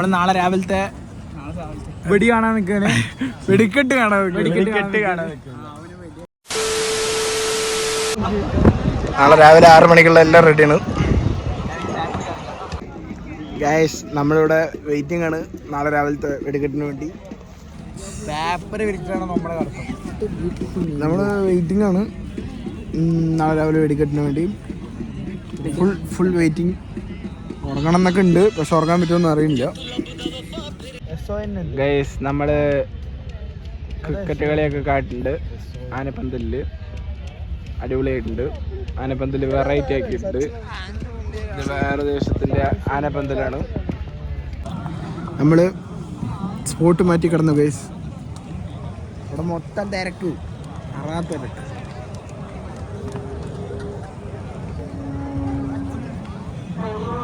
നമ്മൾ നാളെ രാവിലത്തെ വെടി കാണാൻ നിൽക്കാന് വെടിക്കെട്ട് കാണാൻ നാളെ രാവിലെ 6 മണിക്കുള്ള എല്ലാം റെഡിയാണ് ഗൈസ്. നമ്മളിവിടെ വെയിറ്റിംഗ് ആണ് നാളെ രാവിലത്തെ വെടിക്കെട്ടിന് വേണ്ടി. പേപ്പർ വിരിച്ചിട്ടാണ് നമ്മളെ കടത്തം. നമ്മൾ വെയിറ്റിംഗ് ആണ് നാളെ രാവിലെ വെടിക്കെട്ടിന് വേണ്ടി. Full waiting. ഉറങ്ങണം എന്നൊക്കെ ഉണ്ട്, പക്ഷെ ഉറങ്ങാൻ പറ്റുമെന്ന് അറിയില്ല ഗൈസ്. നമ്മൾ ക്രിക്കറ്റ് കളിയൊക്കെ കാട്ടിട്ടുണ്ട് ആനപ്പന്തലിൽ. അടിപൊളിയായിട്ടുണ്ട്. ആനപ്പന്തൽ വെറൈറ്റി ആക്കിയിട്ടുണ്ട്. ഇത് വേറെ ദേശത്തിൻ്റെ ആനപ്പന്തലാണ്. നമ്മൾ സ്പോട്ട് മാറ്റി കിടന്നു ഗൈസ്. ഇവിടെ മൊത്തം തിരക്ക്, അറിയാത്ത തിരക്ക്.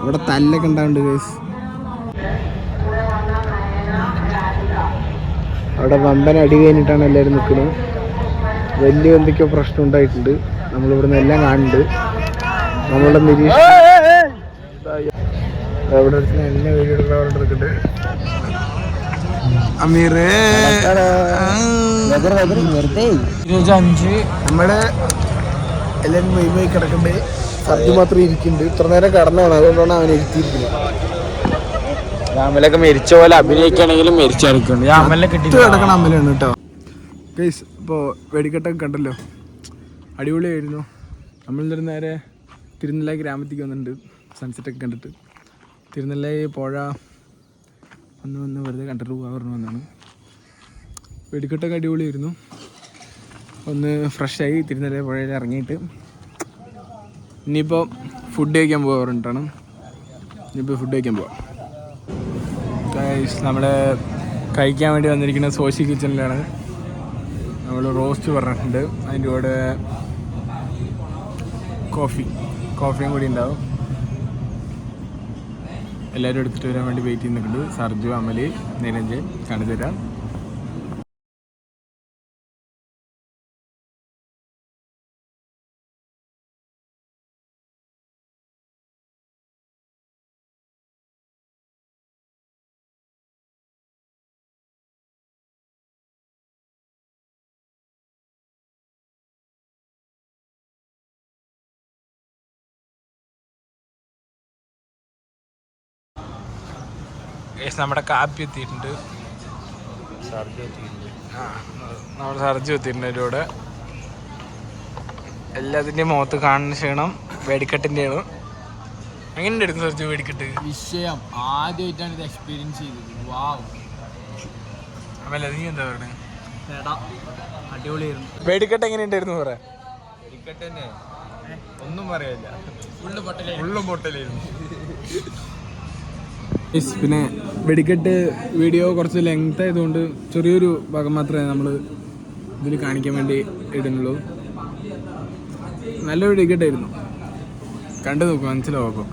ഇവിടെ തല്ലൊക്കെ ഉണ്ടാവുന്നുണ്ട് ഗൈസ്. അവിടെ വമ്പൻ അടി കഴിഞ്ഞിട്ടാണ് എല്ലാവരും നിൽക്കുന്നത്. വലിയ എന്തൊക്കെയോ പ്രശ്നം ഉണ്ടായിട്ടുണ്ട്. നമ്മളിവിടുന്ന് എല്ലാം കാണുന്നുണ്ട്. നമ്മളുടെ നിരീക്ഷണം അവിടെ എന്നെ വീഡിയോ എടുക്കുന്നുണ്ട്. അമീർ 25 നമ്മുടെ എല്ലാവരും വൈമായി കിടക്കണ്ടേ. സർജ് മാത്രം ഇരിക്കുന്നുണ്ട്. ഇത്ര നേരം കടന്നാണ്, അതുകൊണ്ടാണ് അവൻ ഇരുത്തിയിരിക്കുന്നത്. അമലൊക്കെ മരിച്ച പോലെ അഭിനയിക്കുകയാണെങ്കിലും മരിച്ചെടുക്കുന്നുണ്ട്. കിടക്കണ അമലാണ് കേട്ടോ ഗൈസ്. ഇപ്പോൾ വെടിക്കെട്ടൊക്കെ കണ്ടല്ലോ, അടിപൊളിയായിരുന്നു. നമ്മളിന്നൊരു നേരെ തിരുനെല്ലി ഗ്രാമത്തേക്ക് വന്നിട്ടുണ്ട് സൺസെറ്റൊക്കെ കണ്ടിട്ട്. തിരുനെല്ലി പുഴ വന്ന് വെറുതെ കണ്ടിട്ട് പോകാൻ പറഞ്ഞു വന്നാണ്. വെടിക്കെട്ടൊക്കെ അടിപൊളിയായിരുന്നു. ഒന്ന് ഫ്രഷായി തിരുനെല്ലി പുഴയിൽ ഇറങ്ങിയിട്ട് ഇനിയിപ്പോൾ ഫുഡ് കഴിക്കാൻ പോകാൻ പറഞ്ഞിട്ടാണ്. ഇനിയിപ്പോൾ ഫുഡ് കഴിക്കാൻ പോവാം ഗൈസ്. നമ്മൾ കഴിക്കാൻ വേണ്ടി വന്നിരിക്കുന്ന സോഷി കിച്ചണിലാണ്. നമ്മൾ റോസ്റ്റ് പറഞ്ഞിട്ടുണ്ട്. അതിൻ്റെ കൂടെ കോഫിയും കൂടി ഉണ്ടാവും. എല്ലാവരും എടുത്തിട്ട് വരാൻ വേണ്ടി വെയിറ്റ് ചെയ്യുന്നുണ്ട്. സർജു, അമലി, നിരഞ്ജൻ കാണിച്ചു തരാം. നമ്മുടെ കാപ്പി എത്തിയിട്ടുണ്ട്. നമ്മുടെ സർജു എത്തിയിട്ടുണ്ട്. അതിൻ്റെ കൂടെ എല്ലാത്തിൻ്റെയും മുഖത്ത് കാണുന്ന ക്ഷീണം വെടിക്കെട്ടിൻ്റെയാണ്. എങ്ങനെയുണ്ടായിരുന്നു സർജു വെടിക്കെട്ട്? വിഷയം ആദ്യമായിട്ടാണ് ഇത് എക്സ്പീരിയൻസ് ചെയ്തത്. വാവ്. അതല്ല, നീ എന്താ പറയുന്നത്? അടിപൊളിയായിരുന്നു. വെടിക്കെട്ട് എങ്ങനെയുണ്ടായിരുന്നു പറയാ? വെടിക്കെട്ട് തന്നെ ഒന്നും പറയാനില്ല. ഫുള്ളും പൊട്ടലായിരുന്നു. പിന്നെ വെടിക്കെട്ട് വീഡിയോ കുറച്ച് ലെങ്ത് ആയതുകൊണ്ട് ചെറിയൊരു ഭാഗം മാത്രമേ നമ്മൾ ഇതിൽ കാണിക്കാൻ വേണ്ടി ഇടുന്നുള്ളൂ. നല്ല വെടിക്കെട്ടായിരുന്നു. കണ്ടു നോക്കും, മനസ്സിലാവും.